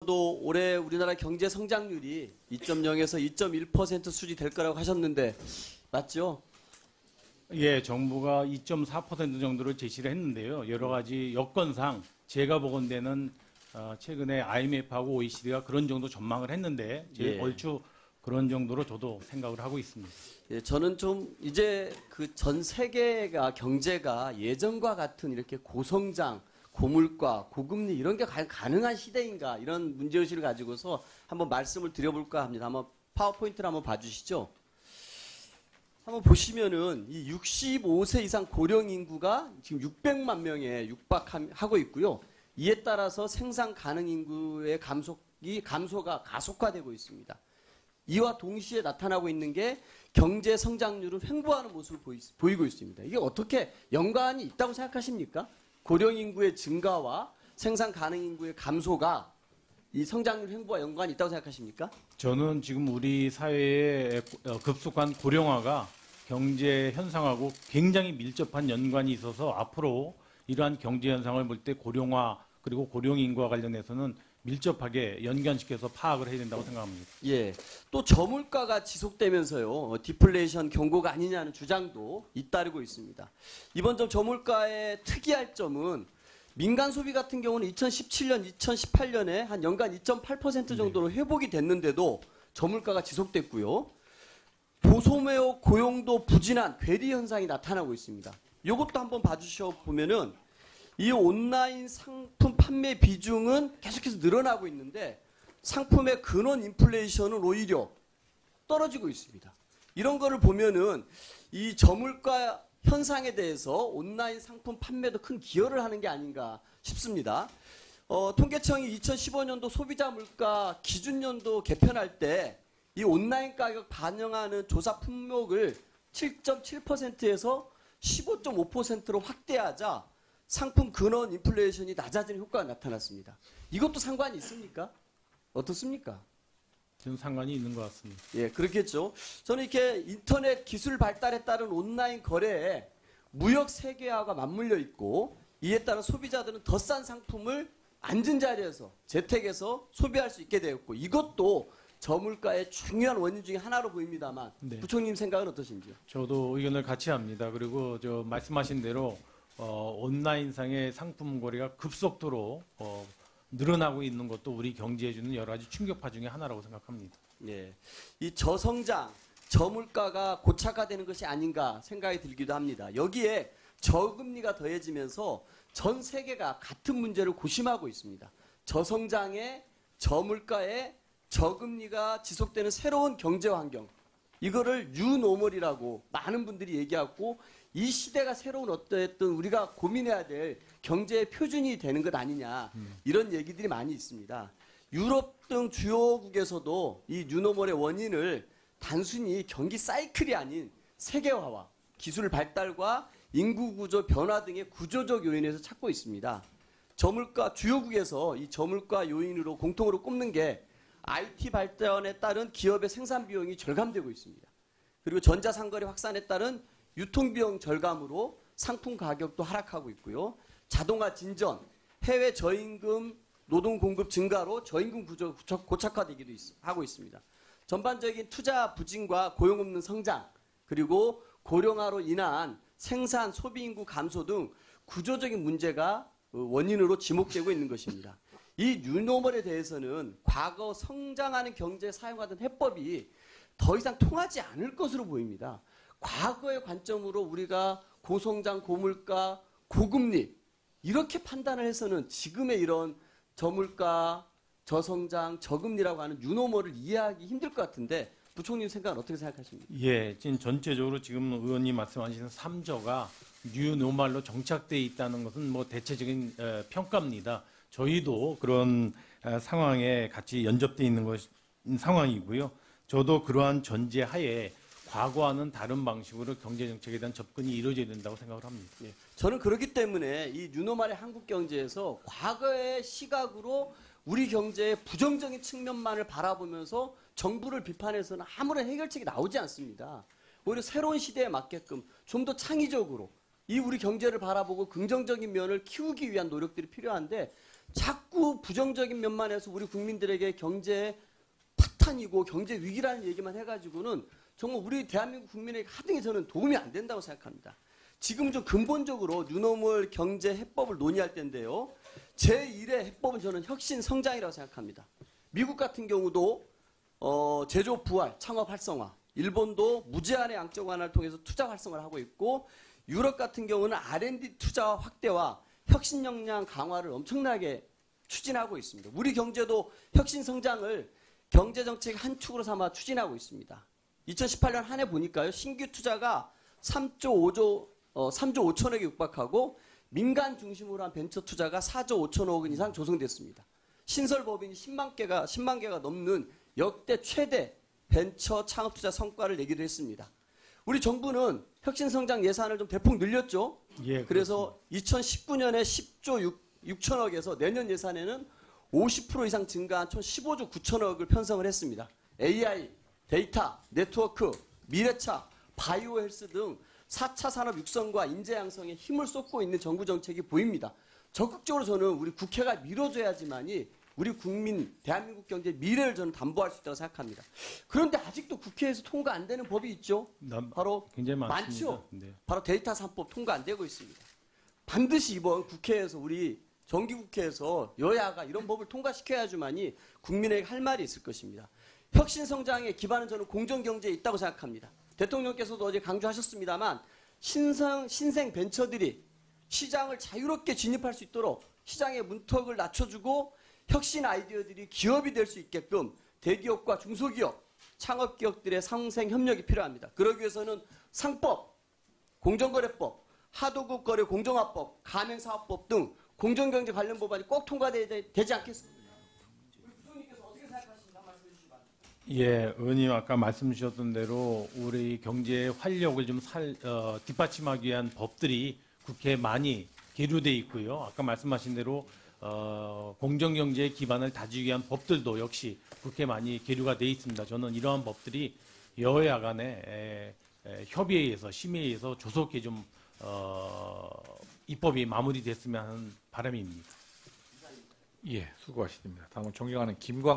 대통령께서도 올해 우리나라 경제 성장률이 2.0에서 2.1% 수준이 될 거라고 하셨는데 맞죠? 예, 정부가 2.4% 정도를 제시를 했는데요. 여러 가지 여건상 제가 보건대는 최근에 IMF하고 OECD가 그런 정도 전망을 했는데 얼추 그런 정도로 저도 생각을 하고 있습니다. 예, 저는 좀 이제 그 전 세계가 경제가 예전과 같은 이렇게 고성장, 고물가, 고금리 이런 게 가능한 시대인가 이런 문제의식을 가지고서 한번 말씀을 드려볼까 합니다. 한번 파워포인트를 한번 봐주시죠. 한번 보시면은 이 65세 이상 고령 인구가 지금 600만 명에 육박하고 있고요. 이에 따라서 생산 가능 인구의 감소가 가속화되고 있습니다. 이와 동시에 나타나고 있는 게 경제 성장률은 횡보하는 모습을 보이고 있습니다. 이게 어떻게 연관이 있다고 생각하십니까? 고령 인구의 증가와 생산 가능 인구의 감소가 이 성장률 횡보와 연관이 있다고 생각하십니까? 저는 지금 우리 사회의 급속한 고령화가 경제 현상하고 굉장히 밀접한 연관이 있어서 앞으로 이러한 경제 현상을 볼 때 고령화 그리고 고령 인구와 관련해서는 밀접하게 연관시켜서 파악을 해야 된다고 생각합니다. 예, 또 저물가가 지속되면서요 디플레이션 경고가 아니냐는 주장도 잇따르고 있습니다. 이번 좀 저물가의 특이할 점은 민간 소비 같은 경우는 2017년, 2018년에 한 연간 2.8% 정도로 회복이 됐는데도 저물가가 지속됐고요. 보소매업 고용도 부진한 괴리 현상이 나타나고 있습니다. 이것도 한번 봐주셔 보면은 이 온라인 상품 판매 비중은 계속해서 늘어나고 있는데 상품의 근원 인플레이션은 오히려 떨어지고 있습니다. 이런 거를 보면은 이 저물가 현상에 대해서 온라인 상품 판매도 큰 기여를 하는 게 아닌가 싶습니다. 통계청이 2015년도 소비자 물가 기준연도 개편할 때 이 온라인 가격 반영하는 조사 품목을 7.7%에서 15.5%로 확대하자 상품 근원 인플레이션이 낮아지는 효과가 나타났습니다. 이것도 상관이 있습니까? 어떻습니까? 저는 상관이 있는 것 같습니다. 예, 그렇겠죠. 저는 이렇게 인터넷 기술 발달에 따른 온라인 거래에 무역 세계화가 맞물려 있고 이에 따른 소비자들은 더 싼 상품을 앉은 자리에서 재택에서 소비할 수 있게 되었고 이것도 저물가의 중요한 원인 중에 하나로 보입니다만 네. 부총님 생각은 어떠신지요? 저도 의견을 같이 합니다. 그리고 저 말씀하신 대로 온라인상의 상품 거래가 급속도로 늘어나고 있는 것도 우리 경제에 주는 여러 가지 충격파 중에 하나라고 생각합니다. 예, 이 저성장, 저물가가 고착화되는 것이 아닌가 생각이 들기도 합니다. 여기에 저금리가 더해지면서 전 세계가 같은 문제를 고심하고 있습니다. 저성장에 저물가에 저금리가 지속되는 새로운 경제 환경, 이거를 뉴노멀이라고 많은 분들이 얘기하고 이 시대가 새로운 어떠했든 우리가 고민해야 될 경제의 표준이 되는 것 아니냐 이런 얘기들이 많이 있습니다. 유럽 등 주요국에서도 이 뉴노멀의 원인을 단순히 경기 사이클이 아닌 세계화와 기술 발달과 인구 구조 변화 등의 구조적 요인에서 찾고 있습니다. 저물가 주요국에서 이 저물가 요인으로 공통으로 꼽는 게 IT 발전에 따른 기업의 생산 비용이 절감되고 있습니다. 그리고 전자상거래 확산에 따른 유통비용 절감으로 상품 가격도 하락하고 있고요. 자동화 진전, 해외 저임금 노동 공급 증가로 저임금 구조 고착화되기도 하고 있습니다. 전반적인 투자 부진과 고용 없는 성장, 그리고 고령화로 인한 생산 소비 인구 감소 등 구조적인 문제가 원인으로 지목되고 있는 것입니다. 이 뉴노멀에 대해서는 과거 성장하는 경제에 사용하던 해법이 더 이상 통하지 않을 것으로 보입니다. 과거의 관점으로 우리가 고성장, 고물가, 고금리 이렇게 판단을 해서는 지금의 이런 저물가, 저성장, 저금리라고 하는 뉴노멀을 이해하기 힘들 것 같은데 부총님 생각은 어떻게 생각하십니까? 예, 지금 전체적으로 지금 의원님 말씀하시는 3조가 뉴노멀로 정착되어 있다는 것은 뭐 대체적인 평가입니다. 저희도 그런 상황에 같이 연접되어 있는 상황이고요. 저도 그러한 전제하에 과거와는 다른 방식으로 경제정책에 대한 접근이 이루어져야 된다고 생각을 합니다. 예, 저는 그렇기 때문에 이 뉴노멀의 한국 경제에서 과거의 시각으로 우리 경제의 부정적인 측면만을 바라보면서 정부를 비판해서는 아무런 해결책이 나오지 않습니다. 오히려 새로운 시대에 맞게끔 좀 더 창의적으로 이 우리 경제를 바라보고 긍정적인 면을 키우기 위한 노력들이 필요한데 자꾸 부정적인 면만 해서 우리 국민들에게 경제 파탄이고 경제 위기라는 얘기만 해가지고는 정말 우리 대한민국 국민에게 하등에 저는 도움이 안 된다고 생각합니다. 지금 좀 근본적으로 뉴노멀 경제 해법을 논의할 때인데요. 제1의 해법은 저는 혁신 성장이라고 생각합니다. 미국 같은 경우도 제조업 부활, 창업 활성화, 일본도 무제한의 양적 완화를 통해서 투자 활성화를 하고 있고 유럽 같은 경우는 R&D 투자 확대와 혁신 역량 강화를 엄청나게 추진하고 있습니다. 우리 경제도 혁신 성장을 경제정책의 한 축으로 삼아 추진하고 있습니다. 2018년 한 해 보니까요. 신규 투자가 3조 5천억에 육박하고 민간 중심으로 한 벤처 투자가 4조 5천억 원 이상 조성됐습니다. 신설 법인이 10만 개가 넘는 역대 최대 벤처 창업 투자 성과를 내기도 했습니다. 우리 정부는 혁신성장 예산을 좀 대폭 늘렸죠. 예, 그래서 2019년에 10조 6천억에서 내년 예산에는 50% 이상 증가한 총 15조 9천억을 편성을 했습니다. AI, 데이터, 네트워크, 미래차, 바이오 헬스 등 4차 산업 육성과 인재 양성에 힘을 쏟고 있는 정부 정책이 보입니다. 적극적으로 저는 우리 국회가 밀어줘야지만이 우리 국민, 대한민국 경제 미래를 저는 담보할 수 있다고 생각합니다. 그런데 아직도 국회에서 통과 안 되는 법이 있죠. 바로 굉장히 많습니다. 많죠. 네. 바로 데이터 3법 통과 안 되고 있습니다. 반드시 이번 국회에서 우리 정기국회에서 여야가 이런 법을 통과시켜야지만이 국민에게 할 말이 있을 것입니다. 혁신성장의 기반은 저는 공정경제에 있다고 생각합니다. 대통령께서도 어제 강조하셨습니다만 신생 벤처들이 시장을 자유롭게 진입할 수 있도록 시장의 문턱을 낮춰주고 혁신 아이디어들이 기업이 될 수 있게끔 대기업과 중소기업, 창업기업들의 상생 협력이 필요합니다. 그러기 위해서는 상법, 공정거래법, 하도급 거래 공정화법, 가맹사업법 등 공정경제 관련 법안이 꼭 통과되지 않겠습니까? 우리 부총리께서 어떻게 생각하시는지 한번 말씀해 주시기 바랍니다. 예, 의원님 아까 말씀 주셨던 대로 우리 경제의 활력을 좀 뒷받침하기 위한 법들이 국회에 많이 계류돼 있고요. 아까 말씀하신 대로 공정경제의 기반을 다지기 위한 법들도 역시 국회에 많이 계류가 돼 있습니다. 저는 이러한 법들이 여야 간의 협의에 의해서 심의에 의해서 조속히 좀 입법이 마무리됐으면 하는 바람입니다. 예, 수고하십니다. 다음은 존경하는 김광